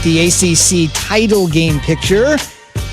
the ACC title game picture.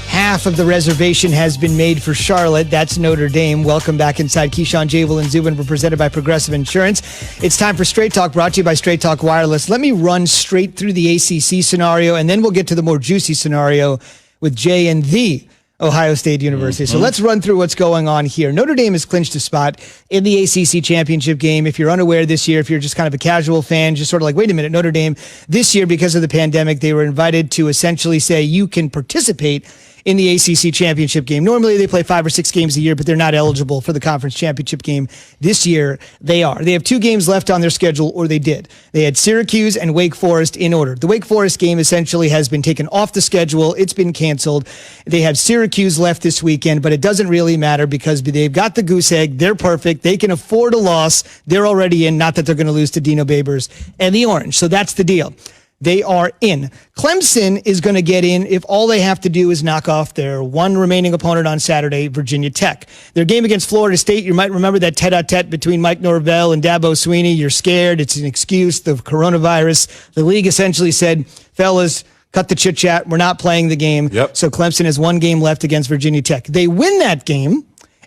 Half of the reservation has been made for Charlotte. That's Notre Dame. Welcome back inside Keyshawn, Javel, and Zubin. We're presented by Progressive Insurance. It's time for Straight Talk, brought to you by Straight Talk Wireless. Let me run straight through the ACC scenario, and then we'll get to the more juicy scenario with Jay and the Ohio State University. So let's run through what's going on here. Notre Dame has clinched a spot in the ACC championship game. If you're unaware this year, if you're just kind of a casual fan, just sort of like, wait a minute, Notre Dame, this year, because of the pandemic, they were invited to essentially say you can participate in the ACC championship game. Normally they play 5 or 6 games a year, but they're not eligible for the conference championship game. This year they are. They have 2 games left on their schedule, or they did. They had Syracuse and Wake Forest in order. The Wake Forest game essentially has been taken off the schedule. It's been canceled. They have Syracuse left this weekend, but it doesn't really matter because they've got the goose egg. They're perfect. They can afford a loss. They're already in. Not that they're going to lose to Dino Babers and the Orange. So that's the deal. They are in. Clemson is going to get in if all they have to do is knock off their one remaining opponent on Saturday, Virginia Tech. Their game against Florida State, you might remember that tete-a-tete between Mike Norvell and Dabo Swinney. You're scared. It's an excuse. The coronavirus. The league essentially said, fellas, cut the chit-chat. We're not playing the game. Yep. So Clemson has 1 game left against Virginia Tech. They win that game,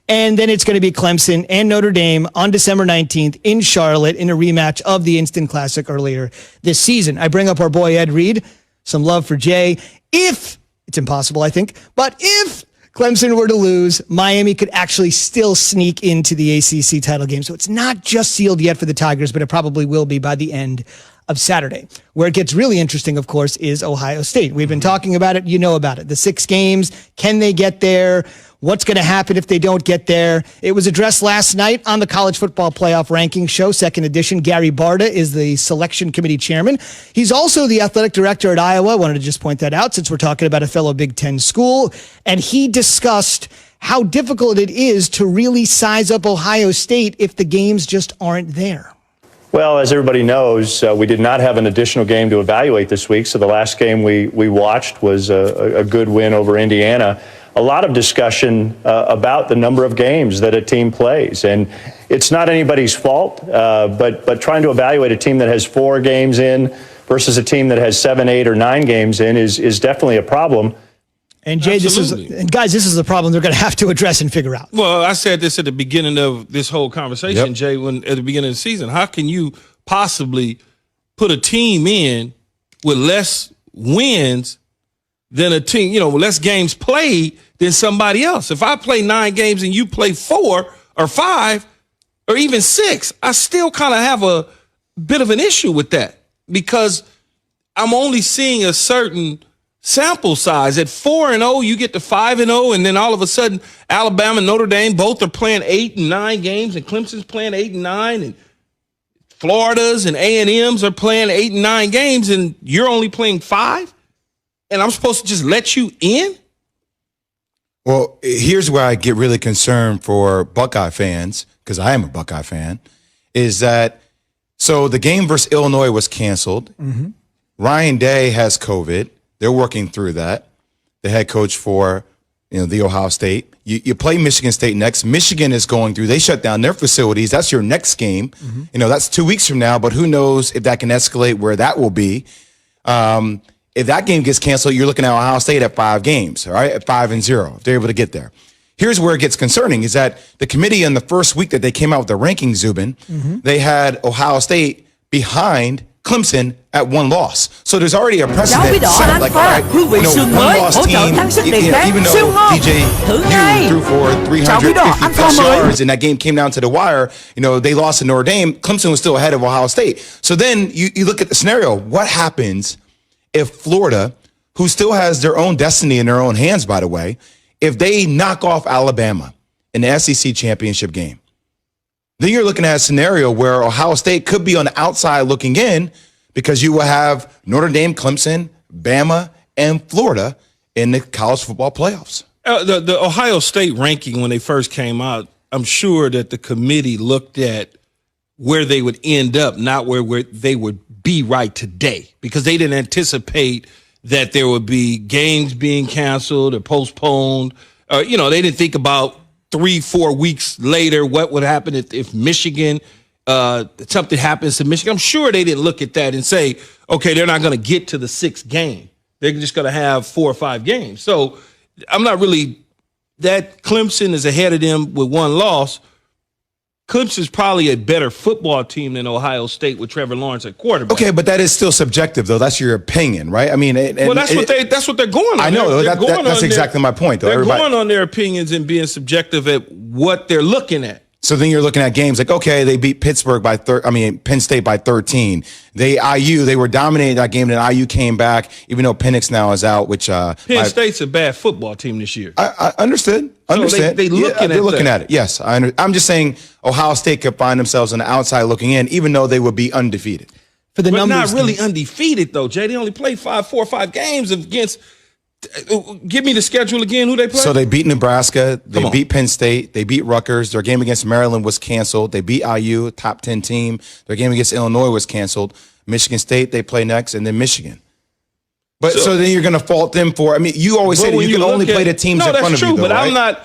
and then it's going to be Clemson and Notre Dame on December 19th in Charlotte in a rematch of the Instant Classic earlier this season. I bring up our boy Ed Reed. Some love for Jay. If, it's impossible, I think, but if Clemson were to lose, Miami could actually still sneak into the ACC title game. So it's not just sealed yet for the Tigers, but it probably will be by the end of Saturday. Where it gets really interesting, of course, is Ohio State. We've been talking about it. You know about it. The 6 games. Can they get there? What's going to happen if they don't get there? It was addressed last night on the College Football Playoff Rankings Show, second edition. Gary Barta is the selection committee chairman. He's also the athletic director at Iowa. I wanted to just point that out since we're talking about a fellow Big Ten school. And he discussed how difficult it is to really size up Ohio State if the games just aren't there. Well, as everybody knows, we did not have an additional game to evaluate this week. So the last game we watched was a good win over Indiana. A lot of discussion about the number of games that a team plays. And it's not anybody's fault, but trying to evaluate a team that has 4 games in versus a team that has 7, 8, or 9 games in is definitely a problem. And Jay, this is a problem they're going to have to address and figure out. Well, I said this at the beginning of this whole conversation, Jay, at the beginning of the season. How can you possibly put a team in with less wins than a team, less games played than somebody else? If I play 9 games and you play 4 or 5 or even 6, I still kind of have a bit of an issue with that because I'm only seeing a certain sample size. At 4-0, you get to 5-0, and then all of a sudden, Alabama and Notre Dame both are playing 8 and 9 games, and Clemson's playing 8 and 9, and Florida's and A&M's are playing 8 and 9 games, and you're only playing 5, and I'm supposed to just let you in? Well, here's where I get really concerned for Buckeye fans, because I am a Buckeye fan, is that so the game versus Illinois was canceled. Mm-hmm. Ryan Day has COVID. They're working through that. The head coach for the Ohio State. You play Michigan State next. Michigan is going through. They shut down their facilities. That's your next game. Mm-hmm. That's 2 weeks from now, but who knows if that can escalate where that will be. If that game gets canceled, you're looking at Ohio State at 5 games, all right, at 5-0, if they're able to get there. Here's where it gets concerning is that the committee in the first week that they came out with the rankings, Zubin, they had Ohio State behind Clemson at 1 loss. So there's already a precedent set. Like, all right, one loss team, even though DJ threw for 350 plus yards and that game came down to the wire, they lost to Notre Dame, Clemson was still ahead of Ohio State. So then you look at the scenario. What happens if Florida, who still has their own destiny in their own hands, by the way, if they knock off Alabama in the SEC championship game? Then you're looking at a scenario where Ohio State could be on the outside looking in because you will have Notre Dame, Clemson, Bama, and Florida in the college football playoffs. The Ohio State ranking, when they first came out, I'm sure that the committee looked at where they would end up, not where they would be right today, because they didn't anticipate that there would be games being canceled or postponed. They didn't think about 3-4 weeks later what would happen if Michigan, something happens to Michigan. I'm sure they didn't look at that and say, okay, they're not going to get to the 6th game. They're just going to have 4 or 5 games. So I'm not really that Clemson is ahead of them with 1 loss. Clemson's probably a better football team than Ohio State with Trevor Lawrence at quarterback. Okay, but that is still subjective, though. That's your opinion, right? I mean, that's what they're going on. I know that's exactly my point, though. They're going on their opinions and being subjective at what they're looking at. So then you're looking at games like, okay, they beat Pittsburgh by Penn State by 13. They were dominating that game, and IU came back, even though Penix now is out, which Penn State's a bad football team this year. I understood. So they're looking at it. Yes, I'm just saying Ohio State could find themselves on the outside looking in, even though they would be undefeated. For the but numbers, not really undefeated though, Jay. They only played 4 or 5 games against. Give me the schedule again. Who they play? So they beat Nebraska. They beat Penn State. They beat Rutgers. Their game against Maryland was canceled. They beat IU, top 10 team. Their game against Illinois was canceled. Michigan State, they play next, and then Michigan. But so then you're going to fault them for. I mean, you always say that you can only play the teams in front of you. But right?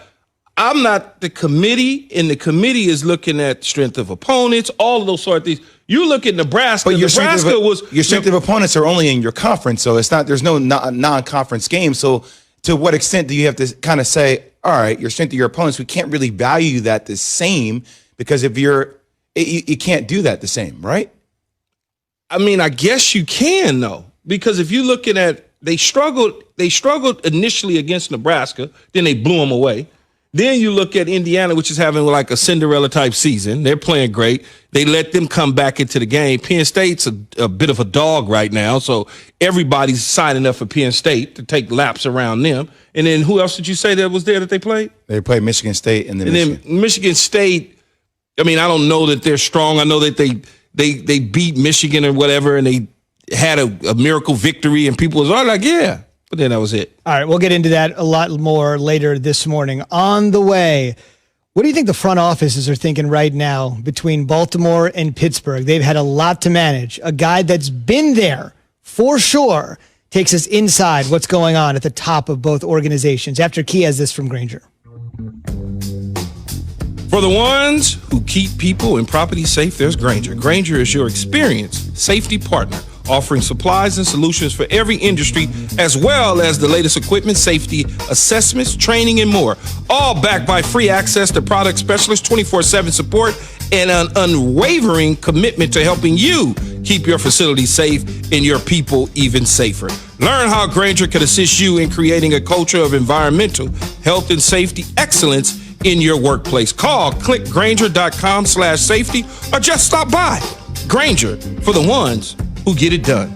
I'm not the committee, and the committee is looking at strength of opponents, all of those sort of things. You look at Nebraska. But your Nebraska strength of opponents are only in your conference, so it's not. There's no non-conference game. So to what extent do you have to kind of say, all right, your strength of your opponents, we can't really value that the same because if you can't do that the same, right? I mean, I guess you can though, because if you're looking at they struggled initially against Nebraska, then they blew them away. Then you look at Indiana, which is having like a Cinderella type season. They're playing great. They let them come back into the game. Penn State's a bit of a dog right now, so everybody's signing up for Penn State to take laps around them. And then who else did you say that was there that they played? They played Michigan State and then Michigan State. I mean, I don't know that they're strong. I know that they beat Michigan or whatever, and they had a miracle victory, and people was all like, yeah. But then that was it. All right, we'll get into that a lot more later this morning. On the way, what do you think the front offices are thinking right now between Baltimore and Pittsburgh? They've had a lot to manage. A guy that's been there for sure takes us inside what's going on at the top of both organizations. After Key has this from Grainger. For the ones who keep people and property safe, there's Grainger. Grainger is your experienced safety partner, offering supplies and solutions for every industry, as well as the latest equipment, safety assessments, training, and more. All backed by free access to product specialists, 24/7 support, and an unwavering commitment to helping you keep your facility safe and your people even safer. Learn how Grainger can assist you in creating a culture of environmental, health, and safety excellence in your workplace. Click Grainger.com/safety, or just stop by. Grainger, for the ones who get it done.